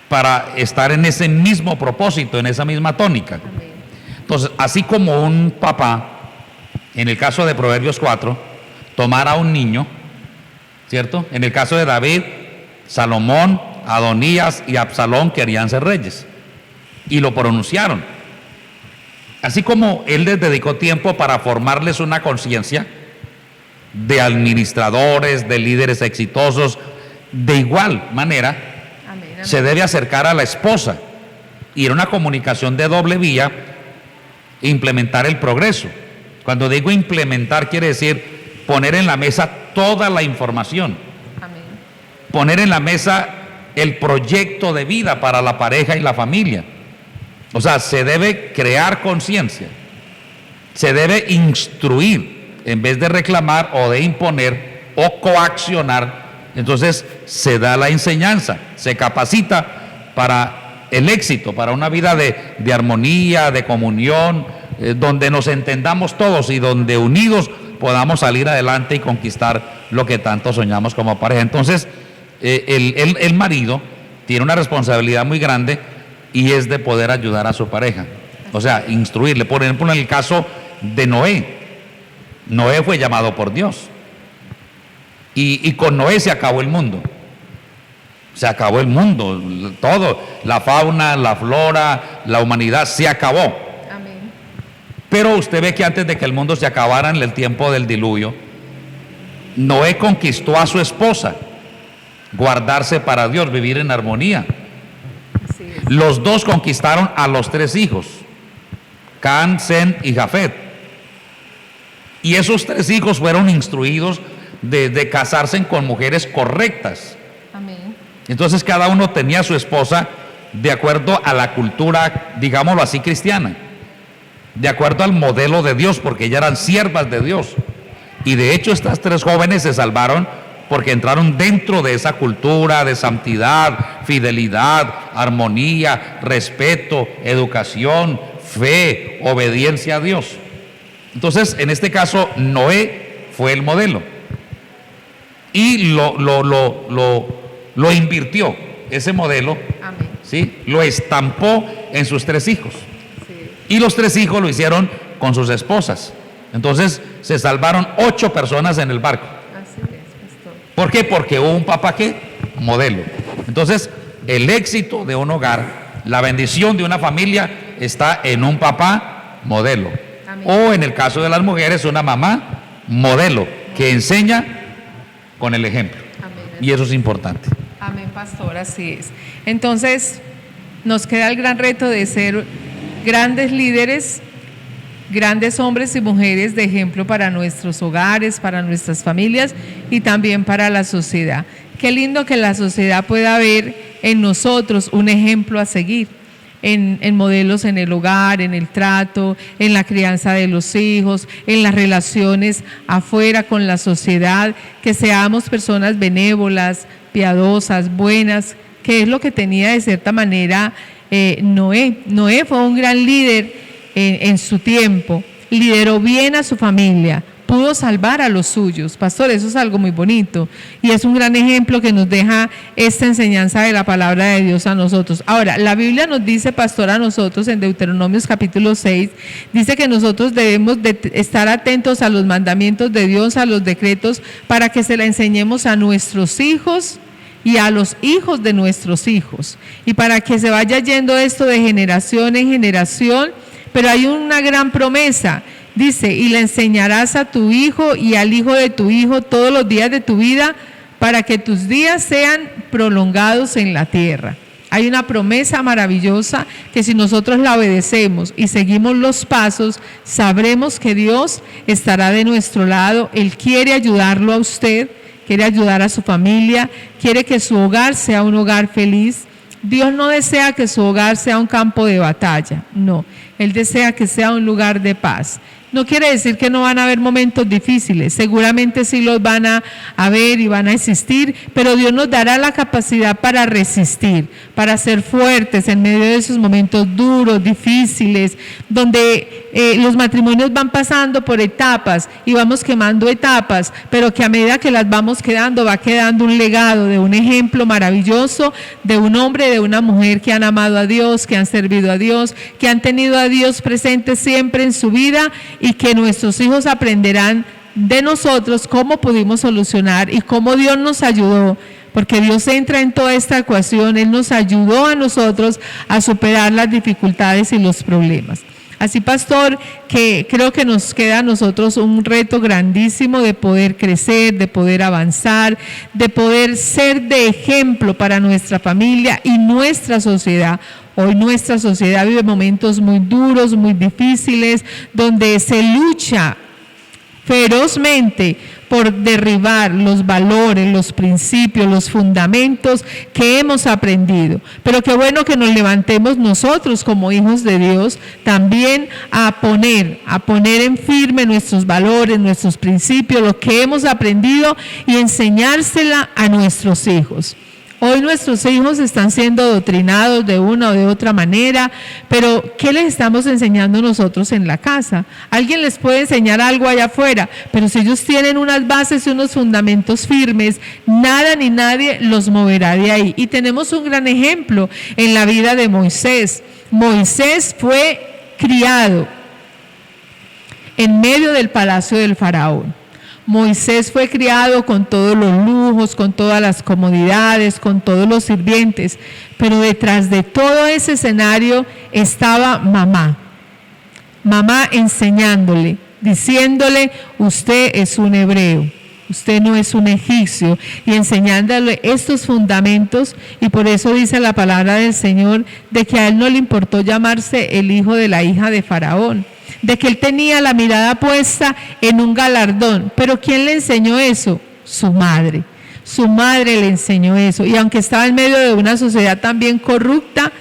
para estar en ese mismo propósito, en esa misma tónica? Amén. Entonces, así como un papá, en el caso de Proverbios 4, tomara a un niño, ¿cierto? En el caso de David, Salomón, Adonías y Absalón querían ser reyes y lo pronunciaron. Así como él les dedicó tiempo para formarles una conciencia de administradores, de líderes exitosos, de igual manera, Amén, amén, se debe acercar a la esposa, y en una comunicación de doble vía, implementar el progreso. Cuando digo implementar, quiere decir poner en la mesa toda la información, amén, poner en la mesa el proyecto de vida para la pareja y la familia. O sea, se debe crear conciencia, se debe instruir en vez de reclamar o de imponer o coaccionar. Entonces se da la enseñanza, se capacita para el éxito, para una vida de armonía, de comunión, donde nos entendamos todos y donde unidos podamos salir adelante y conquistar lo que tanto soñamos como pareja. Entonces el marido tiene una responsabilidad muy grande, y es de poder ayudar a su pareja, o sea, instruirle. Por ejemplo, en el caso de Noé, Noé fue llamado por Dios, y con Noé se acabó el mundo. Se acabó el mundo, todo, la fauna, la flora, la humanidad se acabó. Amén. Pero usted ve que antes de que el mundo se acabara en el tiempo del diluvio, Noé conquistó a su esposa, guardarse para Dios, vivir en armonía. Así es. Los dos conquistaron a los 3 hijos, Can, Sem y Jafet. Y esos 3 hijos fueron instruidos de casarse con mujeres correctas. Amén. Entonces cada uno tenía a su esposa de acuerdo a la cultura, digámoslo así, cristiana, de acuerdo al modelo de Dios, porque ellas eran siervas de Dios. Y de hecho estas 3 jóvenes se salvaron porque entraron dentro de esa cultura de santidad, fidelidad, armonía, respeto, educación, fe, obediencia a Dios. Entonces, en este caso, Noé fue el modelo y lo invirtió, ese modelo. Amén. ¿Sí? Lo estampó en sus 3 hijos. Sí. Y los 3 hijos lo hicieron con sus esposas. Entonces se salvaron 8 personas en el barco. Así es, pastor. ¿Por qué? Porque hubo un papá que modelo. Entonces el éxito de un hogar, la bendición de una familia está en un papá modelo. Amén. O en el caso de las mujeres, una mamá modelo que enseña con el ejemplo. Amén. Y eso es importante. Amén, pastor, así es. Entonces, nos queda el gran reto de ser grandes líderes, grandes hombres y mujeres de ejemplo para nuestros hogares, para nuestras familias y también para la sociedad. Qué lindo que la sociedad pueda ver en nosotros un ejemplo a seguir, en modelos en el hogar, en el trato, en la crianza de los hijos, en las relaciones afuera con la sociedad, que seamos personas benévolas, piadosas, buenas, que es lo que tenía de cierta manera Noé. Noé fue un gran líder en su tiempo, lideró bien a su familia, pudo salvar a los suyos. Pastor, eso es algo muy bonito y es un gran ejemplo que nos deja esta enseñanza de la palabra de Dios a nosotros. Ahora, la Biblia nos dice, pastor, a nosotros en Deuteronomios capítulo 6, dice que nosotros debemos de estar atentos a los mandamientos de Dios, a los decretos, para que se la enseñemos a nuestros hijos y a los hijos de nuestros hijos, y para que se vaya yendo esto de generación en generación. Pero hay una gran promesa, dice, y le enseñarás a tu hijo y al hijo de tu hijo todos los días de tu vida, para que tus días sean prolongados en la tierra. Hay una promesa maravillosa que si nosotros la obedecemos y seguimos los pasos, sabremos que Dios estará de nuestro lado. Él quiere ayudarlo a usted, quiere ayudar a su familia, quiere que su hogar sea un hogar feliz. Dios no desea que su hogar sea un campo de batalla, no. Él desea que sea un lugar de paz. No quiere decir que no van a haber momentos difíciles, seguramente sí los van a haber y van a existir, pero Dios nos dará la capacidad para resistir, para ser fuertes en medio de esos momentos duros, difíciles, donde los matrimonios van pasando por etapas y vamos quemando etapas, pero que a medida que las vamos quedando, va quedando un legado de un ejemplo maravilloso de un hombre y de una mujer que han amado a Dios, que han servido a Dios, que han tenido a Dios presente siempre en su vida, y que nuestros hijos aprenderán de nosotros cómo pudimos solucionar y cómo Dios nos ayudó, porque Dios entra en toda esta ecuación. Él nos ayudó a nosotros a superar las dificultades y los problemas. Así, pastor, que creo que nos queda a nosotros un reto grandísimo de poder crecer, de poder avanzar, de poder ser de ejemplo para nuestra familia y nuestra sociedad. Hoy nuestra sociedad vive momentos muy duros, muy difíciles, donde se lucha ferozmente por derribar los valores, los principios, los fundamentos que hemos aprendido. Pero qué bueno que nos levantemos nosotros como hijos de Dios también a poner en firme nuestros valores, nuestros principios, lo que hemos aprendido, y enseñársela a nuestros hijos. Hoy nuestros hijos están siendo adoctrinados de una o de otra manera, pero ¿qué les estamos enseñando nosotros en la casa? Alguien les puede enseñar algo allá afuera, pero si ellos tienen unas bases y unos fundamentos firmes, nada ni nadie los moverá de ahí. Y tenemos un gran ejemplo en la vida de Moisés. Moisés fue criado en medio del palacio del faraón. Moisés fue criado con todos los lujos, con todas las comodidades, con todos los sirvientes, pero detrás de todo ese escenario estaba mamá. Mamá enseñándole, diciéndole, usted es un hebreo, usted no es un egipcio, y enseñándole estos fundamentos. Y por eso dice la palabra del Señor de que a él no le importó llamarse el hijo de la hija de Faraón, de que él tenía la mirada puesta en un galardón. Pero ¿quién le enseñó eso? Su madre. Su madre le enseñó eso. Y aunque estaba en medio de una sociedad también corrupta,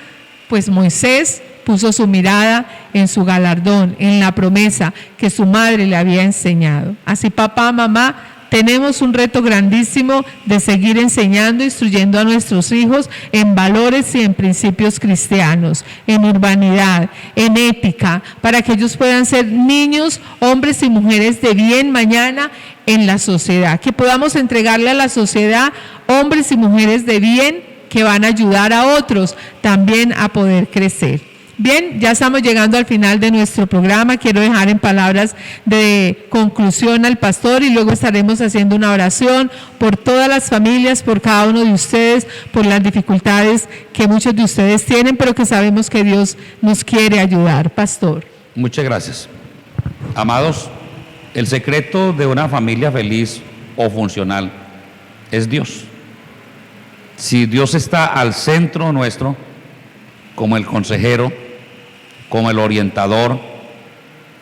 pues Moisés puso su mirada en su galardón, en la promesa que su madre le había enseñado. Así, papá, mamá, tenemos un reto grandísimo de seguir enseñando, instruyendo a nuestros hijos en valores y en principios cristianos, en urbanidad, en ética, para que ellos puedan ser niños, hombres y mujeres de bien mañana en la sociedad, que podamos entregarle a la sociedad hombres y mujeres de bien que van a ayudar a otros también a poder crecer. Bien, ya estamos llegando al final de nuestro programa. Quiero dejar en palabras de conclusión al pastor y luego estaremos haciendo una oración por todas las familias, por cada uno de ustedes, por las dificultades que muchos de ustedes tienen, pero que sabemos que Dios nos quiere ayudar. Pastor. Muchas gracias. Amados, el secreto de una familia feliz o funcional es Dios. Si Dios está al centro nuestro, como el consejero, como el orientador,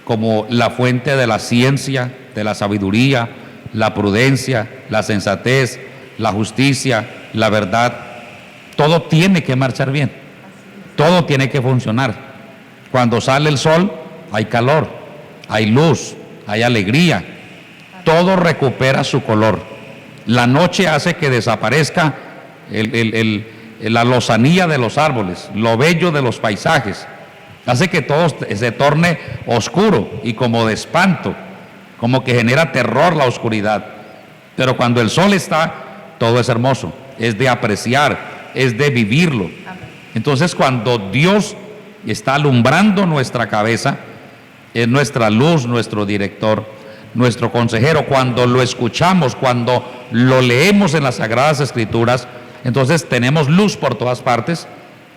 como la fuente de la ciencia, de la sabiduría, la prudencia, la sensatez, la justicia, la verdad, todo tiene que marchar bien, todo tiene que funcionar. Cuando sale el sol, hay calor, hay luz, hay alegría, todo recupera su color. La noche hace que desaparezca la lozanía de los árboles, lo bello de los paisajes, hace que todo se torne oscuro y como de espanto, como que genera terror la oscuridad. Pero cuando el sol está, todo es hermoso, es de apreciar, es de vivirlo. Entonces, cuando Dios está alumbrando nuestra cabeza, es nuestra luz, nuestro director, nuestro consejero. Cuando lo escuchamos, cuando lo leemos en las Sagradas Escrituras, entonces tenemos luz por todas partes,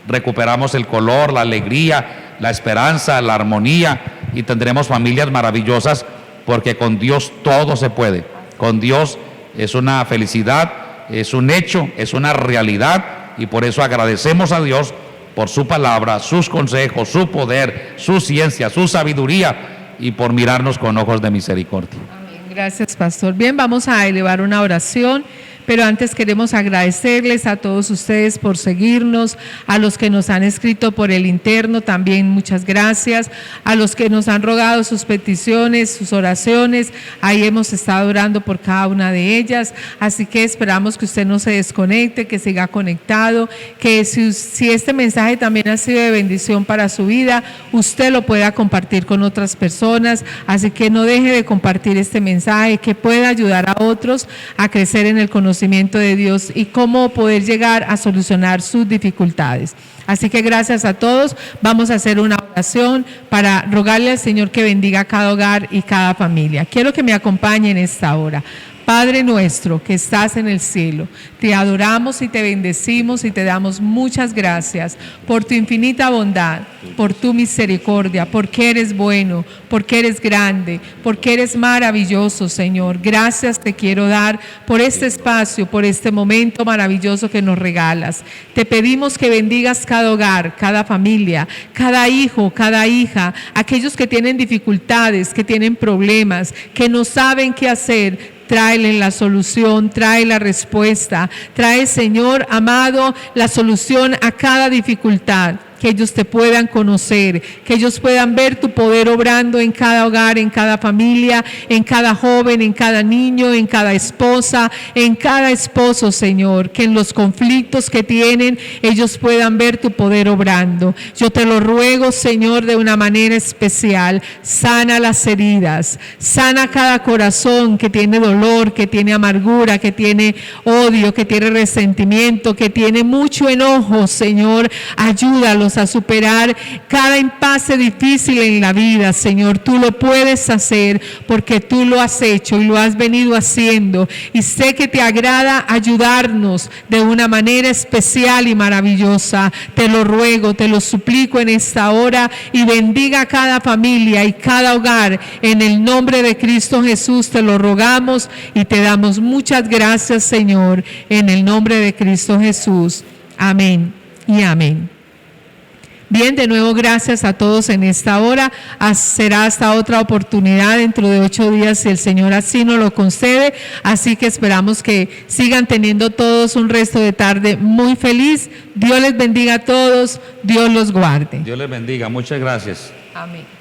recuperamos el color, la alegría, la esperanza, la armonía, y tendremos familias maravillosas, porque con Dios todo se puede. Con Dios es una felicidad, es un hecho, es una realidad, y por eso agradecemos a Dios por su palabra, sus consejos, su poder, su ciencia, su sabiduría, y por mirarnos con ojos de misericordia. Amén. Gracias, pastor. Bien, vamos a elevar una oración. Pero antes queremos agradecerles a todos ustedes por seguirnos, a los que nos han escrito por el interno también muchas gracias, a los que nos han rogado sus peticiones, sus oraciones, ahí hemos estado orando por cada una de ellas, así que esperamos que usted no se desconecte, que siga conectado, que si este mensaje también ha sido de bendición para su vida, usted lo pueda compartir con otras personas, así que no deje de compartir este mensaje que pueda ayudar a otros a crecer en el conocimiento de Dios y cómo poder llegar a solucionar sus dificultades. Así que gracias a todos. Vamos a hacer una oración para rogarle al Señor que bendiga cada hogar y cada familia. Quiero que me acompañen en esta hora. Padre nuestro que estás en el cielo, te adoramos y te bendecimos y te damos muchas gracias por tu infinita bondad, por tu misericordia, porque eres bueno, porque eres grande, porque eres maravilloso, Señor. Gracias te quiero dar por este espacio, por este momento maravilloso que nos regalas. Te pedimos que bendigas cada hogar, cada familia, cada hijo, cada hija, aquellos que tienen dificultades, que tienen problemas, que no saben qué hacer. Tráele la solución, trae la respuesta, trae, Señor amado, la solución a cada dificultad. Que ellos te puedan conocer, que ellos puedan ver tu poder obrando en cada hogar, en cada familia, en cada joven, en cada niño, en cada esposa, en cada esposo, Señor. Que en los conflictos que tienen, ellos puedan ver tu poder obrando. Yo te lo ruego, Señor, de una manera especial. Sana las heridas, sana cada corazón que tiene dolor, que tiene amargura, que tiene odio, que tiene resentimiento, que tiene mucho enojo, Señor. Ayúdalos ayúdanos a superar cada impasse difícil en la vida, Señor. Tú lo puedes hacer porque tú lo has hecho y lo has venido haciendo. Y sé que te agrada ayudarnos de una manera especial y maravillosa. Te lo ruego, te lo suplico en esta hora y bendiga a cada familia y cada hogar. En el nombre de Cristo Jesús te lo rogamos y te damos muchas gracias, Señor, en el nombre de Cristo Jesús. Amén y amén. Bien, de nuevo gracias a todos en esta hora. Será hasta otra oportunidad dentro de 8 días si el Señor así nos lo concede. Así que esperamos que sigan teniendo todos un resto de tarde muy feliz. Dios les bendiga a todos. Dios los guarde. Dios les bendiga. Muchas gracias. Amén.